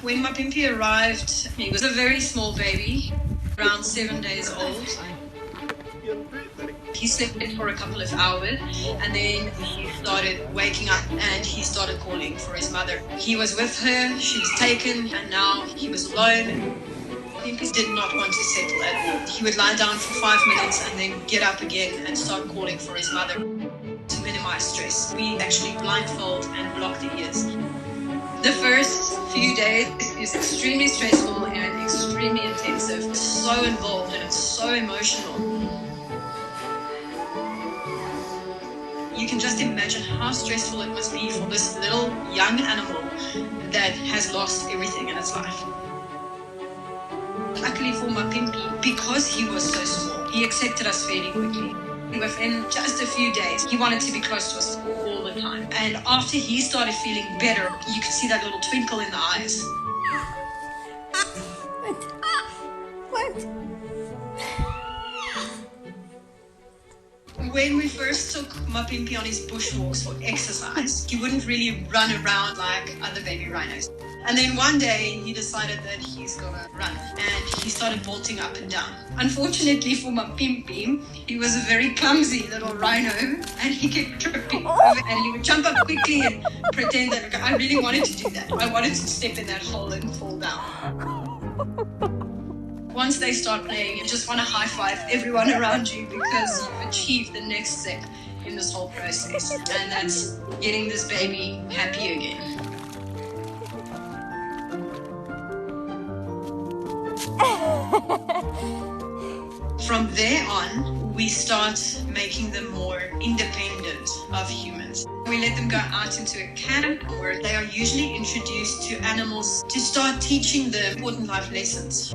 When my Pimpy arrived, he was a very small baby, around 7 days old. He slept for a couple of hours and then he started waking up and he started calling for his mother. He was with her, she was taken, and now he was alone. Pimpy did not want to settle at all. He would lie down for 5 minutes and then get up again and start calling for his mother. To minimize stress, we actually blindfold and block the ears. The first few days is extremely stressful and extremely intensive. It's so involved and it's so emotional. You can just imagine how stressful it must be for this little young animal that has lost everything in its life. Luckily for my Pimpy, because he was so small, he accepted us fairly quickly. Within just a few days, he wanted to be close to us all the time. And after he started feeling better, you could see that little twinkle in the eyes. What? When we first took my Pimpy on his bushwalks for exercise, he wouldn't really run around like other baby rhinos. And then one day he decided that he's gonna run and he started bolting up and down. Unfortunately for my Pimpy, he was a very clumsy little rhino and he kept tripping over and he would jump up quickly and pretend that I really wanted to do that. I wanted to step in that hole and fall down. Once they start playing, you just want to high-five everyone around you because you've achieved the next step in this whole process. And that's getting this baby happy again. From there on, we start making them more independent of humans. We let them go out into a camp where they are usually introduced to animals to start teaching them important life lessons.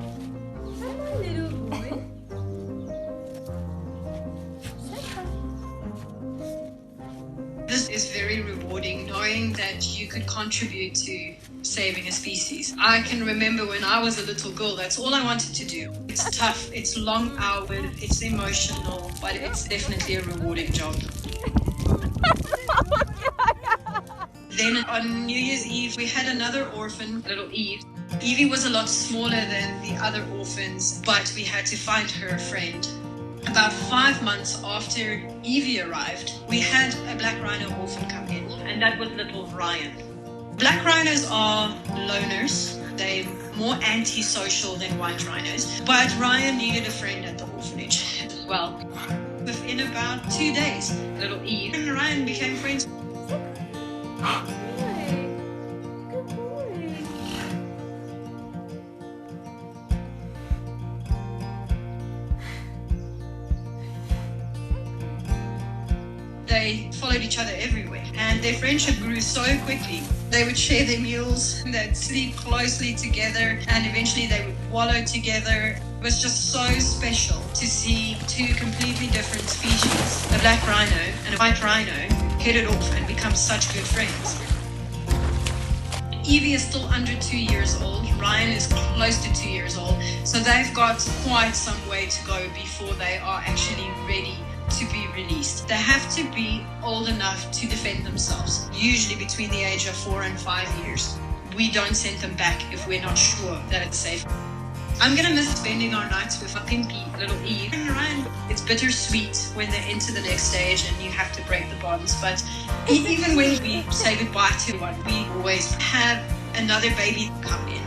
This is very rewarding, knowing that you could contribute to saving a species. I can remember when I was a little girl, that's all I wanted to do. It's tough, it's long-houred, it's emotional, but it's definitely a rewarding job. Then on New Year's Eve, we had another orphan, little Eve. Evie was a lot smaller than the other orphans, but we had to find her a friend. About 5 months after Evie arrived, we had a black rhino orphan come in, and that was little Ryan. Black rhinos are loners. They're more antisocial than white rhinos, but Ryan needed a friend at the orphanage as well. Within about 2 days, little Eve and Ryan became friends. They followed each other everywhere, and their friendship grew so quickly. They would share their meals, they'd sleep closely together, and eventually they would wallow together. It was just so special to see two completely different species, a black rhino and a white rhino, hit it off and become such good friends. Evie is still under 2 years old. Ryan is close to 2 years old, so they've got quite some way to go before they are actually ready to be released. They have to be old enough to defend themselves, usually between the age of 4 and 5 years. We don't send them back if we're not sure that it's safe. I'm gonna miss spending our nights with my Pimpy, little Eve and Ryan. It's bittersweet when they enter the next stage and you have to break the bonds, but even when we say goodbye to one, we always have another baby come in.